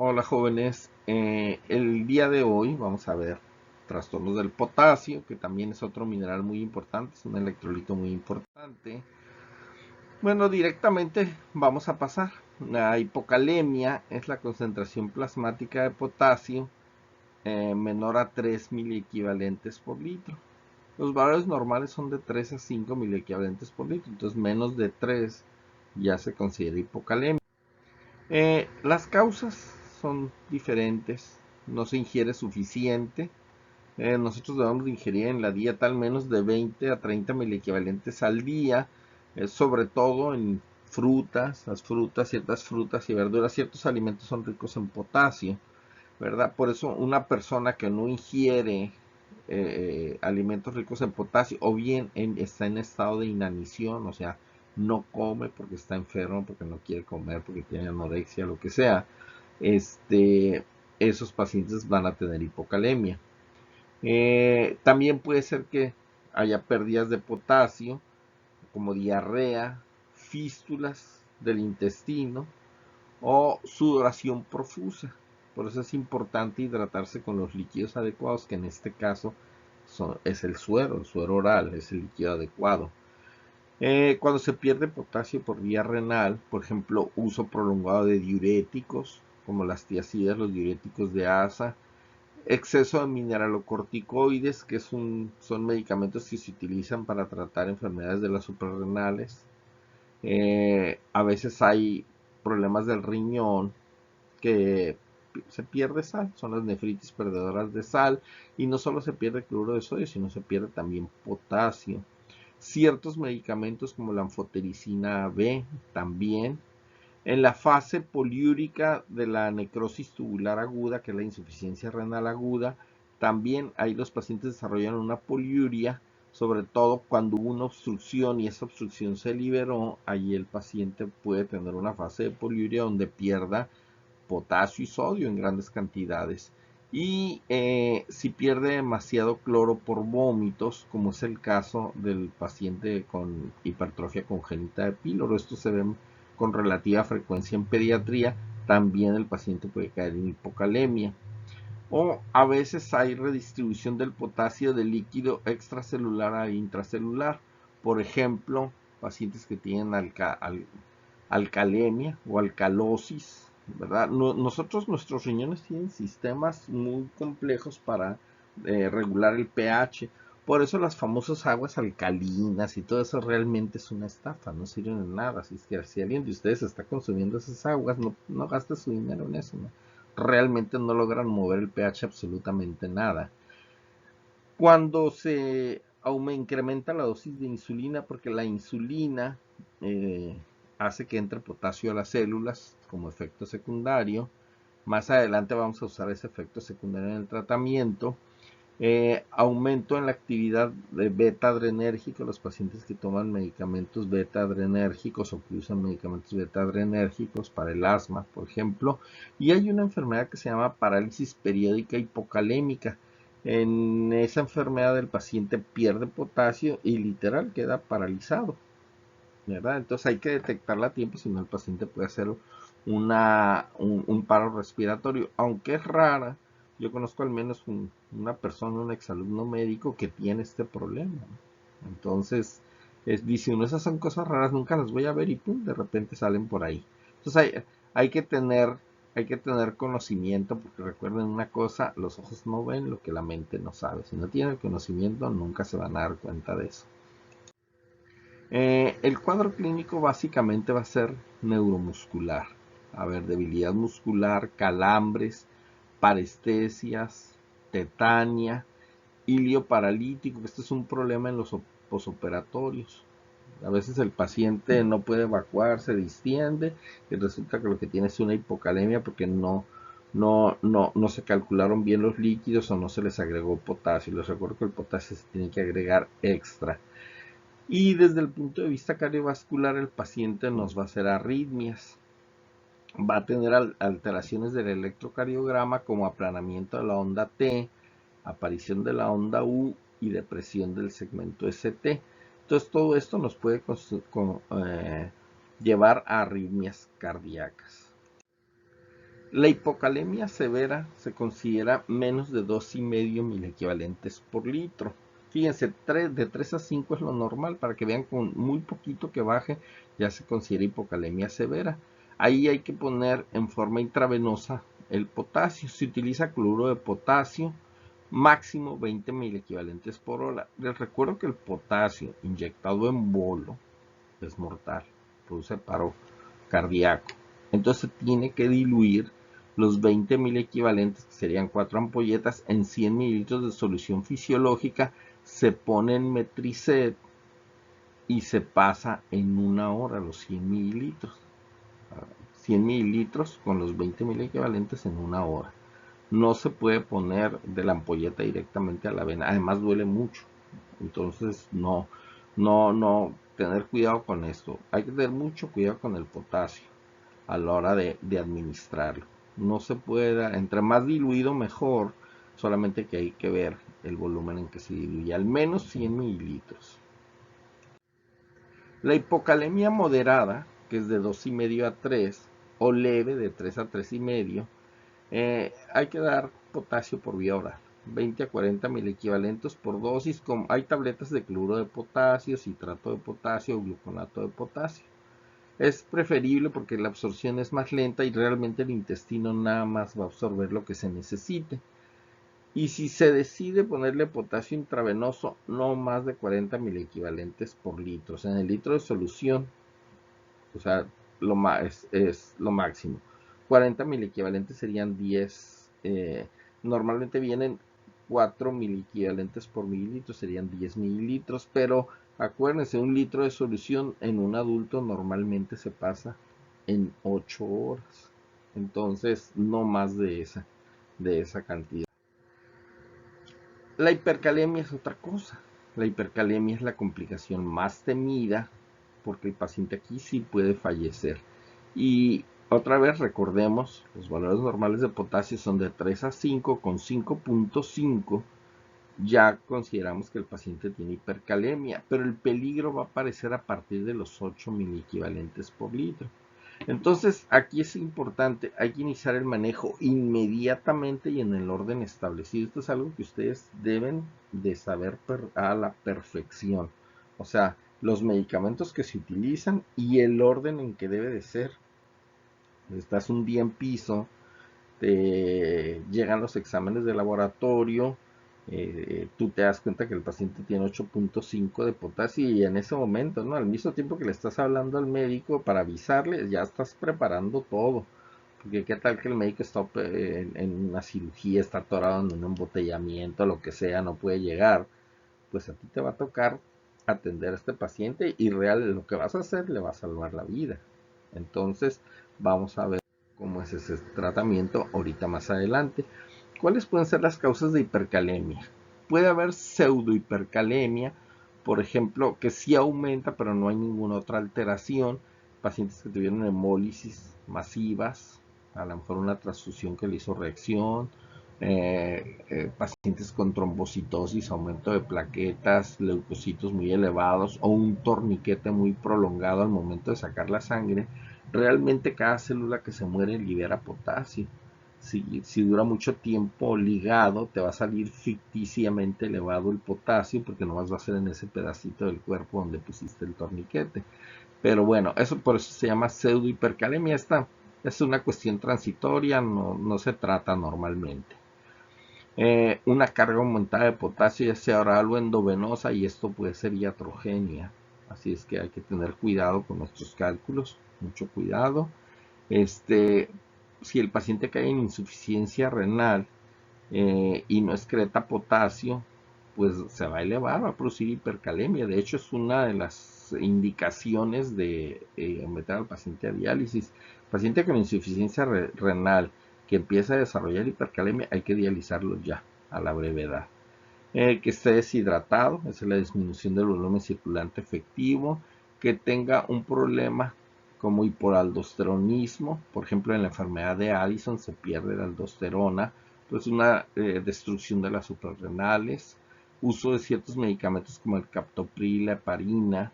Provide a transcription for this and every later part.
Hola jóvenes, el día de hoy vamos a ver trastornos del potasio, que también es otro mineral muy importante, es un electrolito muy importante. Bueno, directamente vamos a pasar. La hipocalemia es la concentración plasmática de potasio menor a 3 miliequivalentes por litro. Los valores normales son de 3 a 5 miliequivalentes por litro, entonces menos de 3 ya se considera hipocalemia. Las causas son diferentes. No se ingiere suficiente. Nosotros debemos de ingerir en la dieta al menos de 20 a 30 miliequivalentes al día, sobre todo en frutas, ciertas frutas y verduras. Ciertos alimentos son ricos en potasio, ¿verdad? Por eso una persona que no ingiere alimentos ricos en potasio o bien está en estado de inanición, o sea, no come porque está enfermo, porque no quiere comer, porque tiene anorexia, lo que sea, este, esos pacientes van a tener hipocalemia. También puede ser que haya pérdidas de potasio, como diarrea, fístulas del intestino o sudoración profusa. Por eso es importante hidratarse con los líquidos adecuados, que en este caso es el suero oral, es el líquido adecuado. Cuando se pierde potasio por vía renal, por ejemplo, uso prolongado de diuréticos, como las tiazidas, los diuréticos de ASA, exceso de mineralocorticoides, que son medicamentos que se utilizan para tratar enfermedades de las suprarrenales. A veces hay problemas del riñón que se pierde sal, son las nefritis perdedoras de sal, y no solo se pierde cloruro de sodio, sino se pierde también potasio. Ciertos medicamentos como la anfotericina B también. En la fase poliúrica de la necrosis tubular aguda, que es la insuficiencia renal aguda, también ahí los pacientes desarrollan una poliuria, sobre todo cuando hubo una obstrucción y esa obstrucción se liberó, ahí el paciente puede tener una fase de poliuria donde pierda potasio y sodio en grandes cantidades. Y si pierde demasiado cloro por vómitos, como es el caso del paciente con hipertrofia congénita de píloro, esto se ve con relativa frecuencia en pediatría, también el paciente puede caer en hipocalemia. O a veces hay redistribución del potasio del líquido extracelular a intracelular. Por ejemplo, pacientes que tienen alcalemia o alcalosis, ¿verdad? Nosotros, nuestros riñones tienen sistemas muy complejos para regular el pH. Por eso las famosas aguas alcalinas y todo eso realmente es una estafa, no sirven de nada. Así es que si alguien de ustedes está consumiendo esas aguas, no gaste su dinero en eso, ¿no? Realmente no logran mover el pH absolutamente nada. Cuando incrementa la dosis de insulina, porque la insulina eh, hace que entre potasio a las células como efecto secundario. Más adelante vamos a usar ese efecto secundario en el tratamiento. Aumento en la actividad de beta adrenérgico, los pacientes que toman medicamentos beta adrenérgicos o que usan medicamentos beta adrenérgicos para el asma, por ejemplo. Y hay una enfermedad que se llama parálisis periódica hipocalémica. En esa enfermedad el paciente pierde potasio y literal queda paralizado, ¿verdad? Entonces hay que detectarla a tiempo, si no el paciente puede hacer un paro respiratorio, aunque es rara. Yo conozco al menos una persona, un exalumno médico que tiene este problema, ¿no? Entonces, dice uno, esas son cosas raras, nunca las voy a ver y pum, de repente salen por ahí. Entonces hay que tener, hay que tener conocimiento, porque recuerden una cosa, los ojos no ven lo que la mente no sabe. Si no tienen el conocimiento, nunca se van a dar cuenta de eso. El cuadro clínico básicamente va a ser neuromuscular. A ver, debilidad muscular, calambres, parestesias, tetania, ilio paralítico. Este es un problema en los posoperatorios. A veces el paciente no puede evacuar, se distiende y resulta que lo que tiene es una hipocalemia porque no se calcularon bien los líquidos o no se les agregó potasio. Les recuerdo que el potasio se tiene que agregar extra. Y desde el punto de vista cardiovascular, el paciente nos va a hacer arritmias, va a tener alteraciones del electrocardiograma como aplanamiento de la onda T, aparición de la onda U y depresión del segmento ST. Entonces todo esto nos puede llevar a arritmias cardíacas. La hipocalemia severa se considera menos de 2,5 milequivalentes por litro. Fíjense, de 3 a 5 es lo normal, para que vean con muy poquito que baje ya se considera hipocalemia severa. Ahí hay que poner en forma intravenosa el potasio. Se utiliza cloruro de potasio, máximo 20 milequivalentes por hora. Les recuerdo que el potasio inyectado en bolo es mortal, produce paro cardíaco. Entonces tiene que diluir los 20,000 equivalentes, que serían 4 ampolletas, en 100 mililitros de solución fisiológica. Se pone en Metricet y se pasa en 1 hora los 100 mililitros. 100 mililitros con los 20,000 equivalentes en 1 hora. No se puede poner de la ampolleta directamente a la vena, además duele mucho. Entonces no, tener cuidado con esto. Hay que tener mucho cuidado con el potasio a la hora de administrarlo. No se puede, entre más diluido mejor, solamente que hay que ver el volumen en que se diluye, al menos 100 mililitros. La hipocalemia moderada, que es de 2,5 a 3, o leve de 3 a 3,5, hay que dar potasio por vía oral, 20 a 40 milequivalentes por dosis. Hay tabletas de cloruro de potasio, citrato de potasio o gluconato de potasio. Es preferible porque la absorción es más lenta y realmente el intestino nada más va a absorber lo que se necesite. Y si se decide ponerle potasio intravenoso, no más de 40 milequivalentes por litro. O sea, en el litro de solución, o sea, es lo máximo. 40 milequivalentes serían 10. Normalmente vienen 4 milequivalentes por mililitro, serían 10 mililitros, pero acuérdense, un litro de solución en un adulto normalmente se pasa en 8 horas. Entonces, no más de esa cantidad. La hipercalemia es otra cosa. La hipercalemia es la complicación más temida porque el paciente aquí sí puede fallecer. Y otra vez recordemos, los valores normales de potasio son de 3 a 5, con 5,5 ya consideramos que el paciente tiene hipercalemia, pero el peligro va a aparecer a partir de los 8 miliequivalentes por litro. Entonces, aquí es importante, hay que iniciar el manejo inmediatamente y en el orden establecido. Esto es algo que ustedes deben de saber a la perfección. O sea, los medicamentos que se utilizan y el orden en que debe de ser. Estás un día en piso, te llegan los exámenes de laboratorio, tú te das cuenta que el paciente tiene 8,5 de potasio y en ese momento, ¿no? Al mismo tiempo que le estás hablando al médico para avisarle, ya estás preparando todo. Porque qué tal que el médico está en una cirugía, está atorado en un embotellamiento, lo que sea, no puede llegar. Pues a ti te va a tocar atender a este paciente y lo que vas a hacer le va a salvar la vida. Entonces, vamos a ver cómo es ese tratamiento ahorita más adelante. ¿Cuáles pueden ser las causas de hipercalemia? Puede haber pseudohipercalemia, por ejemplo, que sí aumenta, pero no hay ninguna otra alteración. Pacientes que tuvieron hemólisis masivas, a lo mejor una transfusión que le hizo reacción, pacientes con trombocitosis, aumento de plaquetas, leucocitos muy elevados o un torniquete muy prolongado al momento de sacar la sangre. Realmente cada célula que se muere libera potasio. Si dura mucho tiempo ligado, te va a salir ficticiamente elevado el potasio porque no va a ser en ese pedacito del cuerpo donde pusiste el torniquete. Pero bueno, por eso se llama pseudohipercalemia. Esta es una cuestión transitoria, no se trata normalmente. Una carga aumentada de potasio, ya sea oral o endovenosa, y esto puede ser iatrogenia. Así es que hay que tener cuidado con nuestros cálculos, mucho cuidado. Si el paciente cae en insuficiencia renal y no excreta potasio, pues se va a elevar, va a producir hipercalemia. De hecho, es una de las indicaciones de meter al paciente a diálisis. Paciente con insuficiencia renal que empieza a desarrollar hipercalemia, hay que dializarlo ya, a la brevedad. Que esté deshidratado, esa es la disminución del volumen circulante efectivo. Que tenga un problema como hiporaldosteronismo, por ejemplo en la enfermedad de Addison se pierde la aldosterona, pues una destrucción de las suprarrenales, uso de ciertos medicamentos como el captopril, la heparina,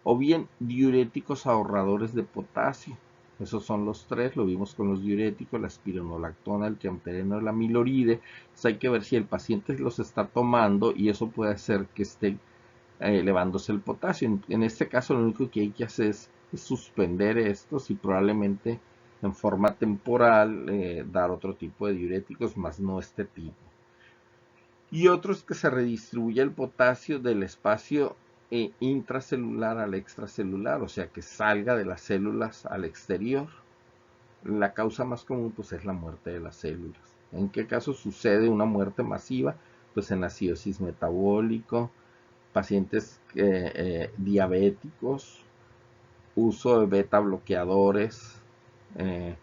o bien diuréticos ahorradores de potasio. Esos son los tres, lo vimos con los diuréticos, la espironolactona, el triamtereno, la amiloride. Entonces hay que ver si el paciente los está tomando y eso puede hacer que esté elevándose el potasio. En este caso lo único que hay que hacer es suspender estos y probablemente en forma temporal dar otro tipo de diuréticos, más no este tipo. Y otro es que se redistribuye el potasio del espacio intracelular al extracelular, o sea que salga de las células al exterior. La causa más común pues es la muerte de las células. ¿En qué caso sucede una muerte masiva? Pues en acidosis metabólico, pacientes diabéticos, uso de beta bloqueadores, eh,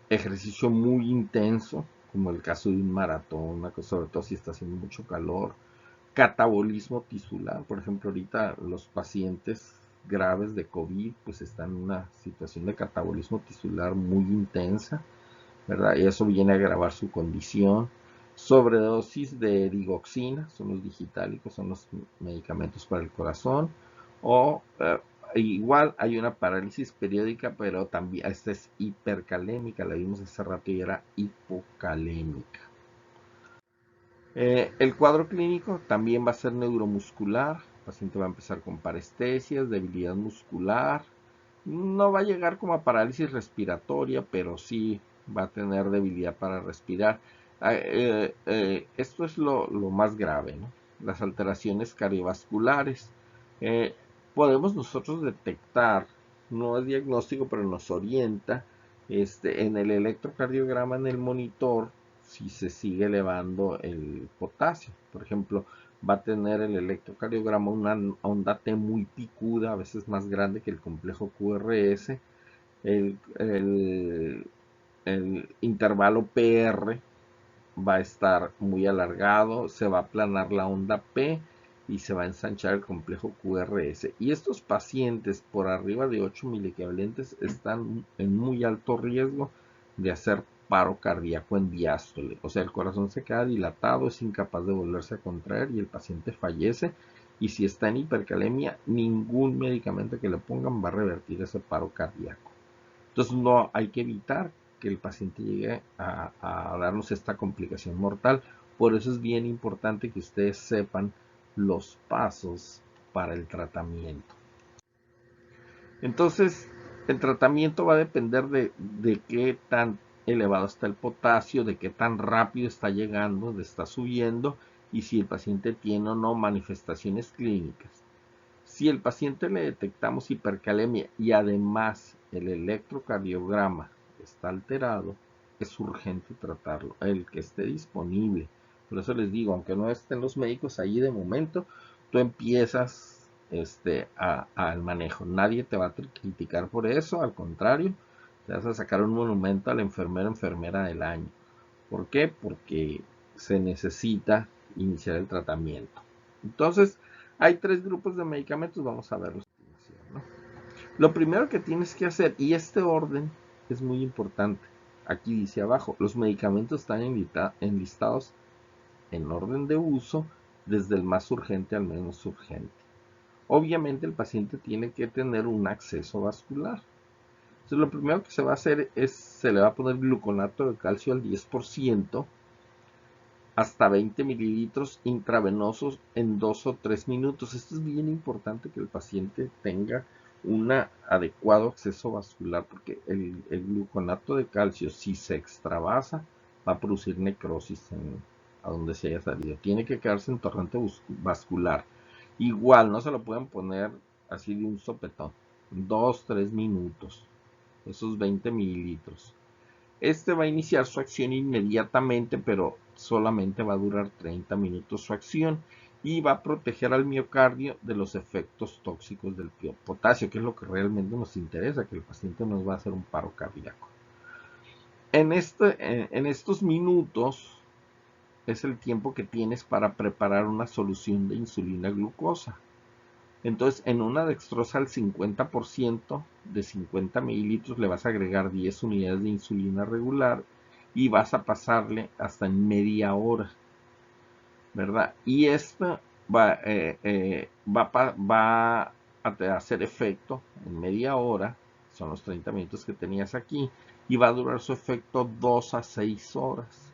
ejercicio muy intenso, como el caso de un maratón, sobre todo si está haciendo mucho calor, catabolismo tisular, por ejemplo, ahorita los pacientes graves de COVID pues están en una situación de catabolismo tisular muy intensa, ¿verdad? Y eso viene a agravar su condición. Sobredosis de digoxina, son los digitálicos, son los medicamentos para el corazón. O igual hay una parálisis periódica, pero también esta es hipercalémica, la vimos hace rato y era hipocalémica. El cuadro clínico también va a ser neuromuscular. El paciente va a empezar con parestesias, debilidad muscular. No va a llegar como a parálisis respiratoria, pero sí va a tener debilidad para respirar. Esto es lo más grave, ¿no? Las alteraciones cardiovasculares. Eh, Podemos nosotros detectar, no es diagnóstico, pero nos orienta en el electrocardiograma en el monitor si se sigue elevando el potasio. Por ejemplo, va a tener el electrocardiograma una onda T muy picuda, a veces más grande que el complejo QRS. El, el, el intervalo PR va a estar muy alargado, se va a aplanar la onda P y se va a ensanchar el complejo QRS. Y estos pacientes por arriba de 8 miliequivalentes están en muy alto riesgo de hacer paro cardíaco en diástole. O sea, el corazón se queda dilatado, es incapaz de volverse a contraer y el paciente fallece. Y si está en hipercalemia, ningún medicamento que le pongan va a revertir ese paro cardíaco. Entonces no hay que evitar que el paciente llegue a darnos esta complicación mortal. Por eso es bien importante que ustedes sepan los pasos para el tratamiento. Entonces, el tratamiento va a depender de qué tan elevado está el potasio, de qué tan rápido está llegando, de está subiendo y si el paciente tiene o no manifestaciones clínicas. Si el paciente le detectamos hipercalemia y además el electrocardiograma está alterado, es urgente tratarlo, el que esté disponible. Por eso les digo, aunque no estén los médicos ahí de momento, tú empiezas al manejo. Nadie te va a criticar por eso, al contrario, te vas a sacar un monumento a la enfermera del año. ¿Por qué? Porque se necesita iniciar el tratamiento. Entonces, hay tres grupos de medicamentos, vamos a verlos. ¿No? Lo primero que tienes que hacer, y este orden es muy importante, aquí dice abajo, los medicamentos están enlistados en orden de uso, desde el más urgente al menos urgente. Obviamente el paciente tiene que tener un acceso vascular. Entonces lo primero que se va a hacer es, se le va a poner gluconato de calcio al 10%, hasta 20 mililitros intravenosos en 2 o 3 minutos. Esto es bien importante que el paciente tenga un adecuado acceso vascular porque el gluconato de calcio, si se extravasa, va a producir necrosis a donde se haya salido. Tiene que quedarse en torrente vascular. Igual, no se lo pueden poner así de un sopetón. 2-3 minutos. Esos 20 mililitros. Este va a iniciar su acción inmediatamente, pero solamente va a durar 30 minutos su acción y va a proteger al miocardio de los efectos tóxicos del potasio, que es lo que realmente nos interesa, que el paciente nos va a hacer un paro cardíaco. En estos minutos es el tiempo que tienes para preparar una solución de insulina glucosa. Entonces, en una dextrosa al 50% de 50 mililitros le vas a agregar 10 unidades de insulina regular y vas a pasarle hasta en media hora, ¿verdad? Y esto va a hacer efecto en media hora son los 30 minutos que tenías aquí, y va a durar su efecto 2 a 6 horas.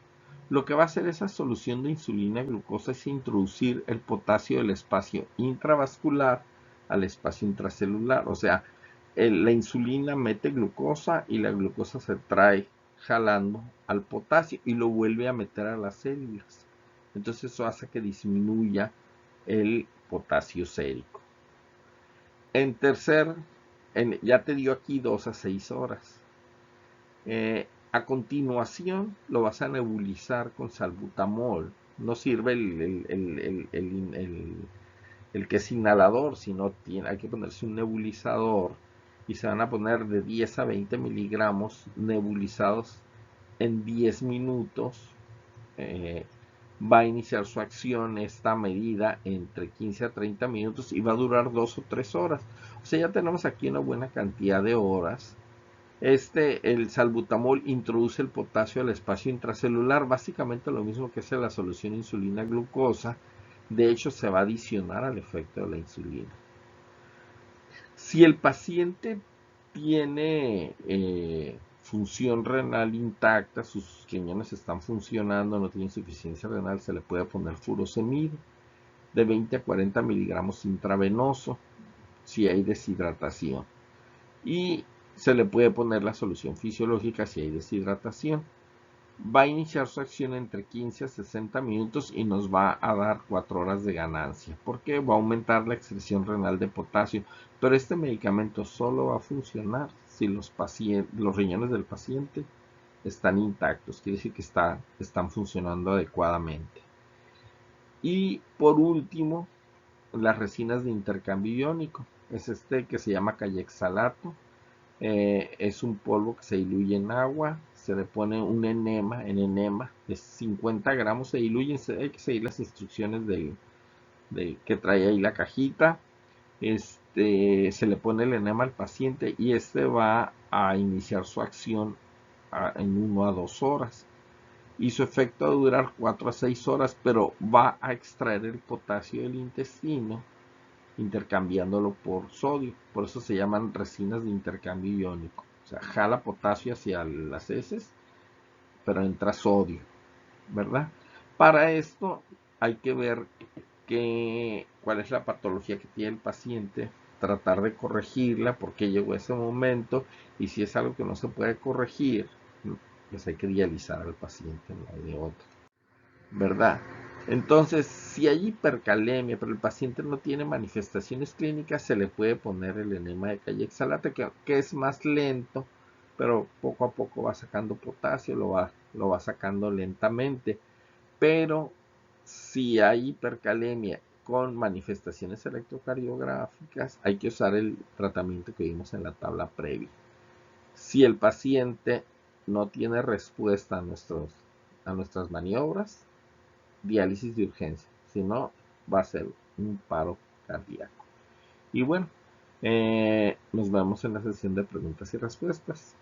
Lo que va a hacer esa solución de insulina glucosa es introducir el potasio del espacio intravascular al espacio intracelular. O sea, la insulina mete glucosa y la glucosa se trae jalando al potasio y lo vuelve a meter a las células. Entonces eso hace que disminuya el potasio sérico. En tercer, ya te dio aquí 2 a 6 horas. A continuación lo vas a nebulizar con salbutamol. No sirve el que es inhalador, sino hay que ponerse un nebulizador y se van a poner de 10 a 20 miligramos nebulizados en 10 minutos. Va a iniciar su acción esta medida entre 15 a 30 minutos y va a durar 2 o 3 horas. O sea, ya tenemos aquí una buena cantidad de horas. El salbutamol introduce el potasio al espacio intracelular, básicamente lo mismo que hace la solución insulina glucosa. De hecho, se va a adicionar al efecto de la insulina. Si el paciente tiene función renal intacta, sus riñones están funcionando, no tiene insuficiencia renal, se le puede poner furosemide de 20 a 40 miligramos intravenoso si hay deshidratación. Y se le puede poner la solución fisiológica si hay deshidratación. Va a iniciar su acción entre 15 a 60 minutos y nos va a dar 4 horas de ganancia, porque va a aumentar la excreción renal de potasio. Pero este medicamento solo va a funcionar si los riñones del paciente están intactos, quiere decir que están funcionando adecuadamente. Y por último, las resinas de intercambio iónico. Es que se llama cayexalato. Es un polvo que se diluye en agua, se le pone un enema, en enema de 50 gramos, se diluye, hay que seguir las instrucciones que trae ahí la cajita. Se le pone el enema al paciente y va a iniciar su acción en 1 a 2 horas. Y su efecto va a durar 4 a 6 horas, pero va a extraer el potasio del intestino intercambiándolo por sodio. Por eso se llaman resinas de intercambio iónico. O sea, jala potasio hacia las heces, pero entra sodio, ¿verdad? Para esto hay que ver cuál es la patología que tiene el paciente, tratar de corregirla, por qué llegó ese momento, y si es algo que no se puede corregir, pues hay que dializar al paciente, no hay de otro, ¿verdad? Entonces, si hay hipercalemia, pero el paciente no tiene manifestaciones clínicas, se le puede poner el enema de cayexalato, que es más lento, pero poco a poco va sacando potasio, lo va sacando lentamente. Pero si hay hipercalemia con manifestaciones electrocardiográficas, hay que usar el tratamiento que vimos en la tabla previa. Si el paciente no tiene respuesta a nuestras maniobras, diálisis de urgencia, si no va a ser un paro cardíaco. Y bueno, nos vemos en la sesión de preguntas y respuestas.